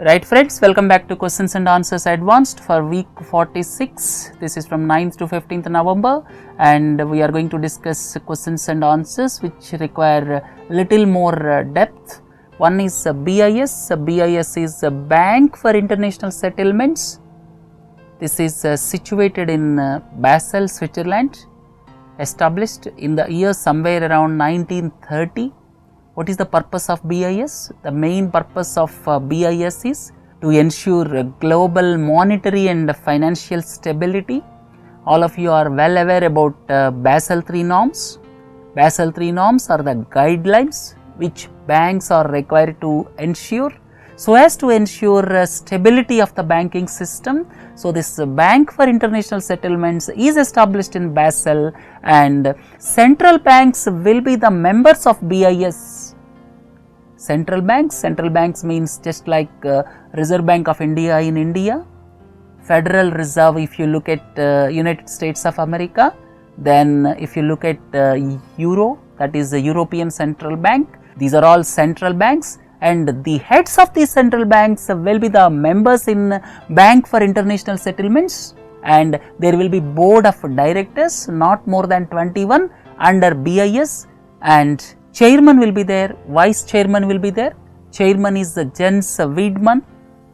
Right friends, welcome back to Questions and Answers Advanced for week 46. This is from 9th to 15th November and we are going to discuss questions and answers which require little more depth. One is BIS. BIS is a Bank for International Settlements. This is situated in Basel, Switzerland, established in the year somewhere around 1930. What is the purpose of BIS? The main purpose of BIS is to ensure global monetary and financial stability. All of you are well aware about Basel III norms. Basel III norms are the guidelines which banks are required to ensure so as to ensure stability of the banking system. So, this Bank for International Settlements is established in Basel and central banks will be the members of BIS. Central banks means just like Reserve Bank of India in India, Federal Reserve if you look at United States of America, then if you look at Euro, that is the European Central Bank. These are all central banks and the heads of these central banks will be the members in Bank for International Settlements, and there will be board of directors, not more than 21 under BIS, and chairman will be there, vice chairman will be there. Chairman is Jens Wiedmann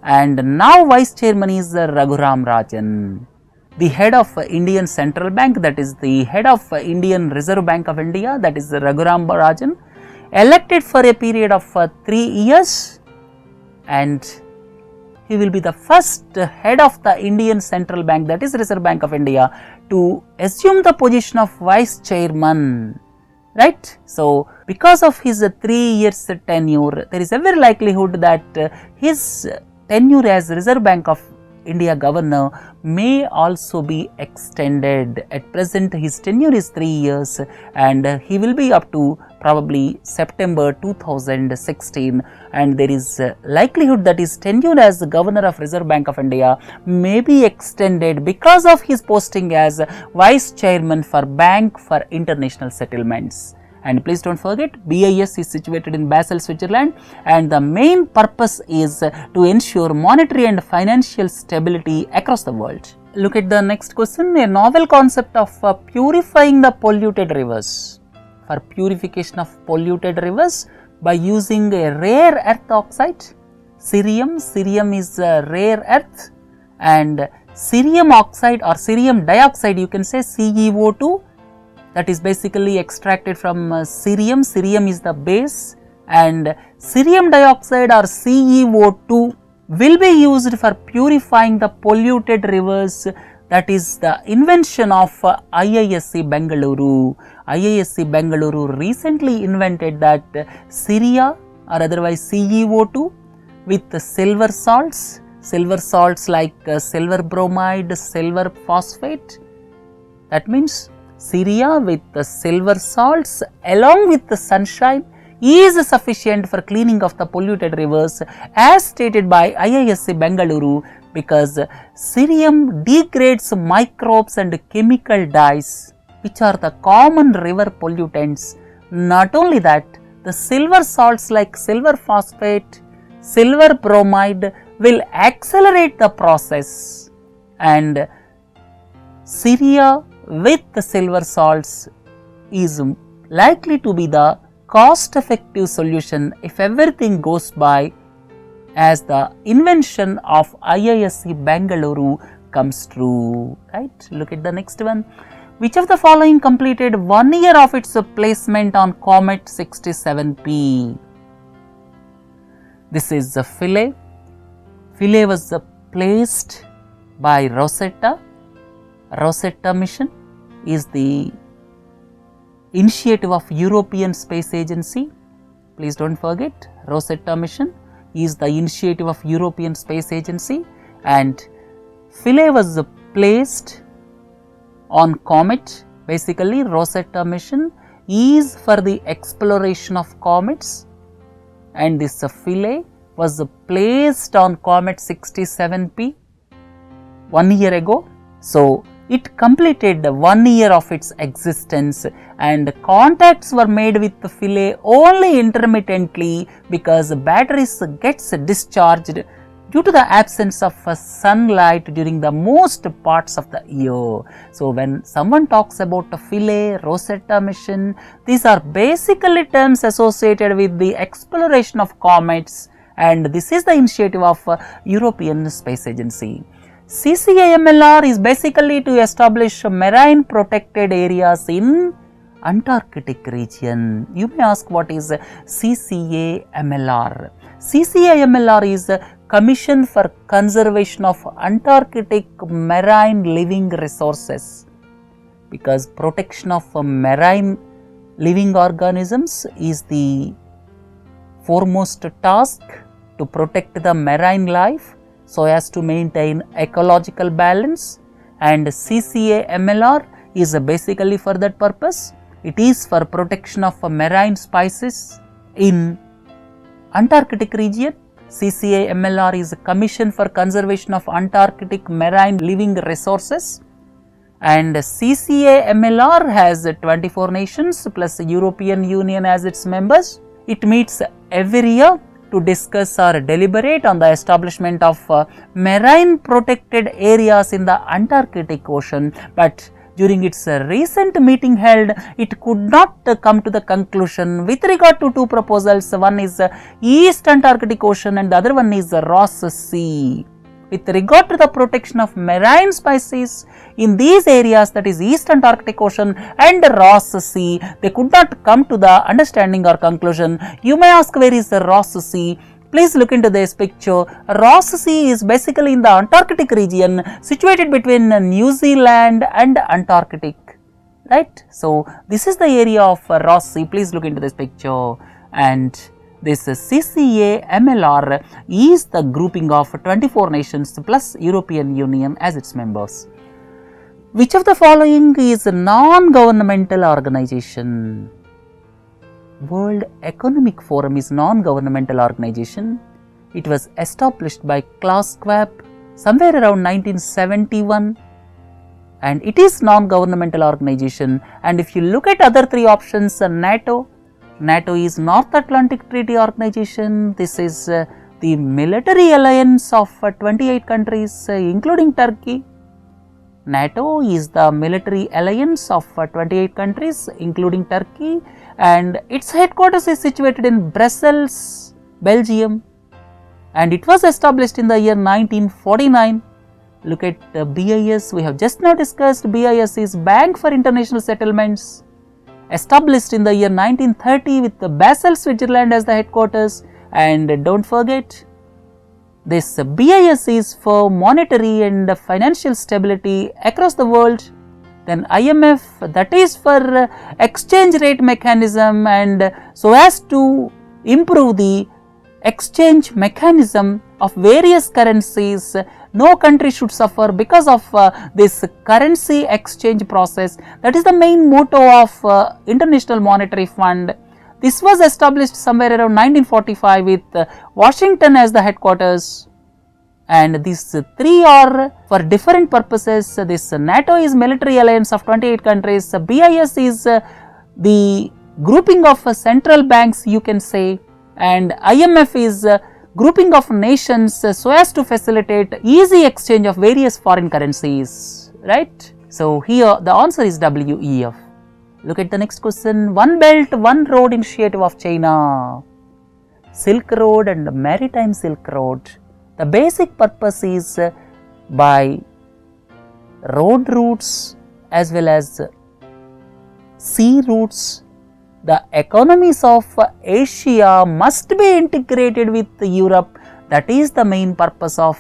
and now vice chairman is Raghuram Rajan. The head of Indian Central Bank, that is the head of Indian Reserve Bank of India, that is Raghuram Rajan, elected for a period of 3 years, and he will be the first head of the Indian Central Bank, that is Reserve Bank of India, to assume the position of vice chairman. Right. So, because of his 3 years tenure, there is every likelihood that his tenure as Reserve Bank of India governor may also be extended. At present, his tenure is 3 years and he will be up to probably September 2016, and there is likelihood that his tenure as the governor of Reserve Bank of India may be extended because of his posting as vice chairman for Bank for International Settlements. And please don't forget, BIS is situated in Basel, Switzerland, and the main purpose is to ensure monetary and financial stability across the world. Look at the next question, a novel concept of purifying the polluted rivers. For purification of polluted rivers by using a rare earth oxide, cerium. Cerium is a rare earth, and cerium oxide or cerium dioxide, you can say CEO2, that is basically extracted from cerium. Cerium is the base, and cerium dioxide or CEO2 will be used for purifying the polluted rivers. That is the invention of IISc Bengaluru. IISc Bengaluru recently invented that ceria or otherwise CEO2 with silver salts like silver bromide, silver phosphate. That means ceria with the silver salts along with the sunshine is sufficient for cleaning of the polluted rivers as stated by IISc Bengaluru, because cerium degrades microbes and chemical dyes which are the common river pollutants. Not only that, the silver salts like silver phosphate, silver bromide will accelerate the process, and ceria with the silver salts is likely to be the cost effective solution if everything goes by as the invention of IISc Bengaluru comes true. Right. Look at the next one. Which of the following completed 1 year of its placement on Comet 67P? This is the Philae. Philae was placed by Rosetta. Rosetta mission is the initiative of European Space Agency. Please don't forget, Rosetta mission is the initiative of European Space Agency, and Philae was placed on Comet. Basically, Rosetta mission is for the exploration of comets, and this Philae was placed on Comet 67P 1 year ago. So, it completed 1 year of its existence, and contacts were made with the Philae only intermittently because batteries gets discharged due to the absence of sunlight during the most parts of the year. So, when someone talks about a Philae, Rosetta mission, these are basically terms associated with the exploration of comets, and this is the initiative of European Space Agency. CCAMLR is basically to establish marine protected areas in Antarctic region. You may ask, what is CCAMLR? CCAMLR is Commission for Conservation of Antarctic Marine Living Resources, because protection of marine living organisms is the foremost task to protect the marine life so as to maintain ecological balance, and CCAMLR is basically for that purpose. It is for protection of marine species in Antarctic region. CCAMLR is a Commission for Conservation of Antarctic Marine Living Resources, and CCAMLR has 24 nations plus European Union as its members. It meets every year to discuss or deliberate on the establishment of marine protected areas in the Antarctic Ocean, but during its recent meeting held, it could not come to the conclusion with regard to two proposals. One is East Antarctic Ocean and the other one is Ross Sea. With regard to the protection of marine species in these areas, that is East Antarctic Ocean and Ross Sea, they could not come to the understanding or conclusion. You may ask, where is the Ross Sea? Please look into this picture. Ross Sea is basically in the Antarctic region, situated between New Zealand and Antarctic, right? So, this is the area of Ross Sea. Please look into this picture. And this CCAMLR is the grouping of 24 nations plus European Union as its members. Which of the following is a non-governmental organization? World Economic Forum is non-governmental organization. It was established by Klaus Schwab somewhere around 1971, and it is non-governmental organization. And if you look at other three options, NATO is North Atlantic Treaty Organization. This is the military alliance of 28 countries including Turkey. NATO is the military alliance of 28 countries including Turkey, and its headquarters is situated in Brussels, Belgium, and it was established in the year 1949. Look at BIS, we have just now discussed. BIS is Bank for International Settlements, established in the year 1930 with Basel, Switzerland as the headquarters. And don't forget, this BIS is for monetary and financial stability across the world. Then IMF, that is for exchange rate mechanism, and so as to improve the exchange mechanism of various currencies. No country should suffer because of this currency exchange process. That is the main motto of International Monetary Fund. This was established somewhere around 1945 with Washington as the headquarters. And these three are for different purposes. This NATO is military alliance of 28 countries. BIS is the grouping of central banks, you can say, and IMF is grouping of nations so as to facilitate easy exchange of various foreign currencies, right? So, here the answer is WEF. Look at the next question. One Belt, One Road initiative of China. Silk Road and Maritime Silk Road. The basic purpose is by road routes as well as sea routes, the economies of Asia must be integrated with Europe. That is the main purpose of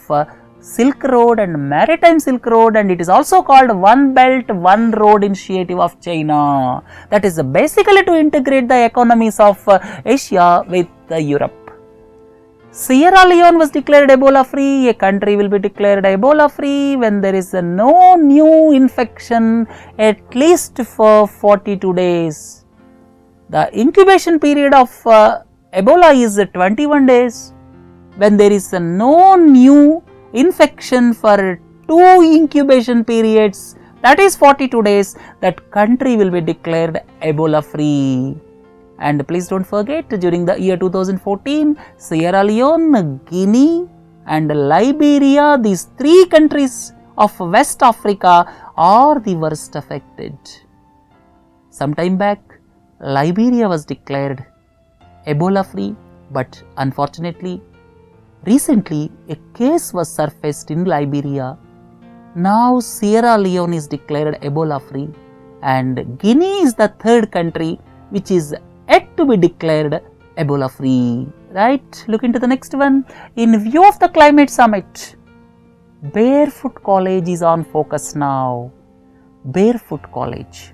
Silk Road and Maritime Silk Road, and it is also called One Belt, One Road initiative of China. That is basically to integrate the economies of Asia with Europe. Sierra Leone was declared Ebola free. A country will be declared Ebola free when there is no new infection at least for 42 days. The incubation period of Ebola is 21 days. When there is no new infection for 2 incubation periods, that is 42 days, that country will be declared Ebola free. And please don't forget, during the year 2014, Sierra Leone, Guinea, and Liberia, these three countries of West Africa are the worst affected. Some time back, Liberia was declared Ebola free, but unfortunately, recently a case was surfaced in Liberia. Now Sierra Leone is declared Ebola free, and Guinea is the third country which is yet to be declared Ebola free. Right? Look into the next one. In view of the climate summit, Barefoot College is on focus now. Barefoot College.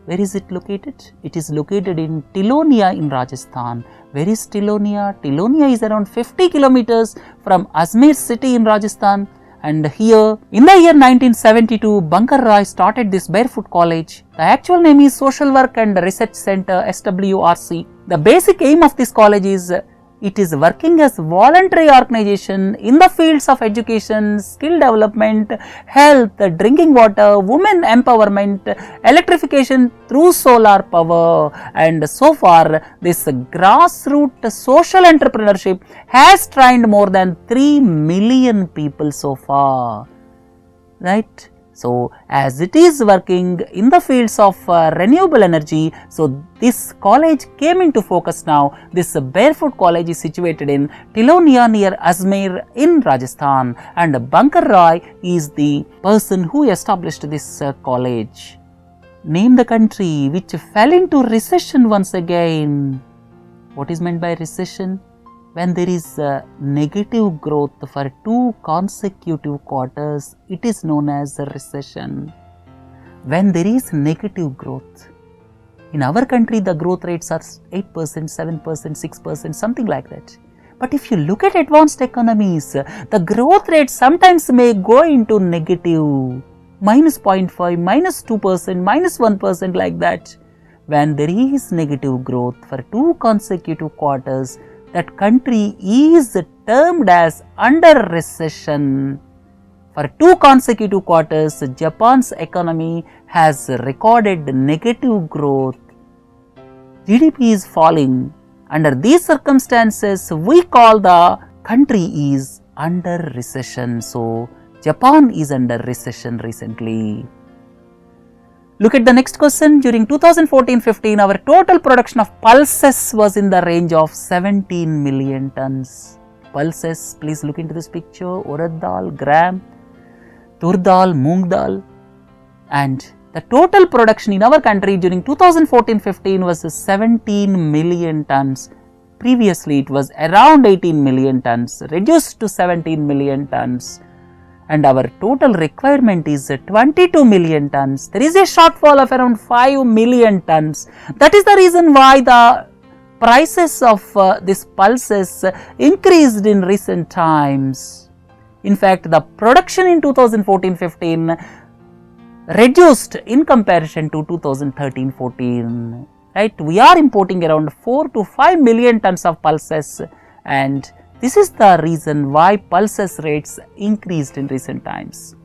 Where is it located? It is located in Leone in Rajasthan. Where is Leone? Leone is around 50 kilometers from Ajmer city in Rajasthan. And here, in the year 1972, Bankar Roy started this Barefoot College. The actual name is Social Work and Research Center, SWRC. The basic aim of this college is it is working as voluntary organization in the fields of education, skill development, health, drinking water, women empowerment, electrification through solar power, and so far this grassroots social entrepreneurship has trained more than 3 million people so far. Right? So, as it is working in the fields of renewable energy, so this college came into focus now. This Barefoot College is situated in Leone near Ajmer in Rajasthan, and Bankar Roy is the person who established this college. Name the country which fell into recession once again. What is meant by recession? When there is negative growth for 2 consecutive quarters, it is known as a recession. When there is negative growth, in our country the growth rates are 8%, 7%, 6%, something like that. But if you look at advanced economies, the growth rate sometimes may go into negative, minus 0.5, minus 2%, minus 1% like that. When there is negative growth for 2 consecutive quarters, that country is termed as under recession. For 2 consecutive quarters, Japan's economy has recorded negative growth. GDP is falling. Under these circumstances, we call the country is under recession. So, Japan is under recession recently. Look at the next question. During 2014-15, our total production of pulses was in the range of 17 million tons. Pulses, please look into this picture. Urad dal, gram, tur dal, moong dal. And the total production in our country during 2014-15 was 17 million tons. Previously, it was around 18 million tons, reduced to 17 million tons. And our total requirement is 22 million tons. There is a shortfall of around 5 million tons. That is the reason why the prices of these pulses increased in recent times. In fact, the production in 2014-15 reduced in comparison to 2013-14. Right? We are importing around 4 to 5 million tons of pulses, and this is the reason why pulses rates increased in recent times.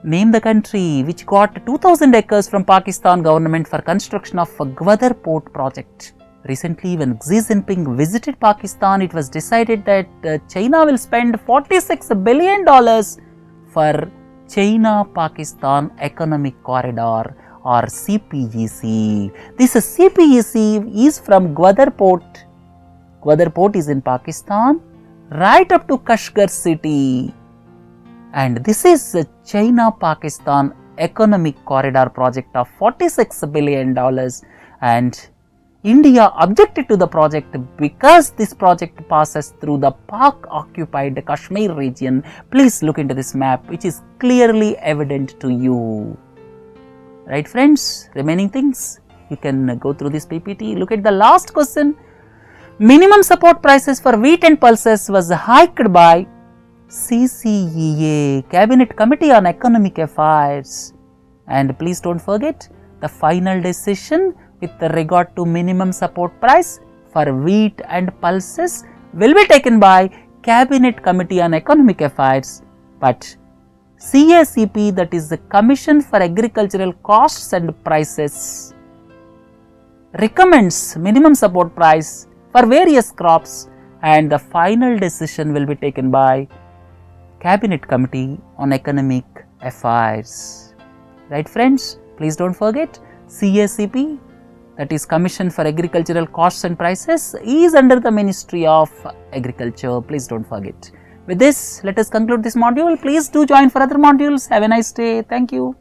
Name the country which got 2000 acres from Pakistan government for construction of a Gwadar Port project. Recently, when Xi Jinping visited Pakistan, it was decided that China will spend $46 billion for China-Pakistan Economic Corridor or CPEC. This CPEC is from Gwadar Port. Gwadar Port is in Pakistan, right up to Kashgar city. And this is a China-Pakistan Economic Corridor project of $46 billion. And India objected to the project because this project passes through the Pak-occupied Kashmir region. Please look into this map, which is clearly evident to you. Right, friends? Remaining things, you can go through this PPT. Look at the last question. Minimum support prices for wheat and pulses was hiked by CCEA, Cabinet Committee on Economic Affairs. And please don't forget, the final decision with regard to minimum support price for wheat and pulses will be taken by Cabinet Committee on Economic Affairs. But CACP, that is the Commission for Agricultural Costs and Prices, recommends minimum support price for various crops, and the final decision will be taken by Cabinet Committee on Economic Affairs. Right friends, please don't forget CACP, that is Commission for Agricultural Costs and Prices, is under the Ministry of Agriculture. Please don't forget. With this, let us conclude this module. Please do join for other modules. Have a nice day. Thank you.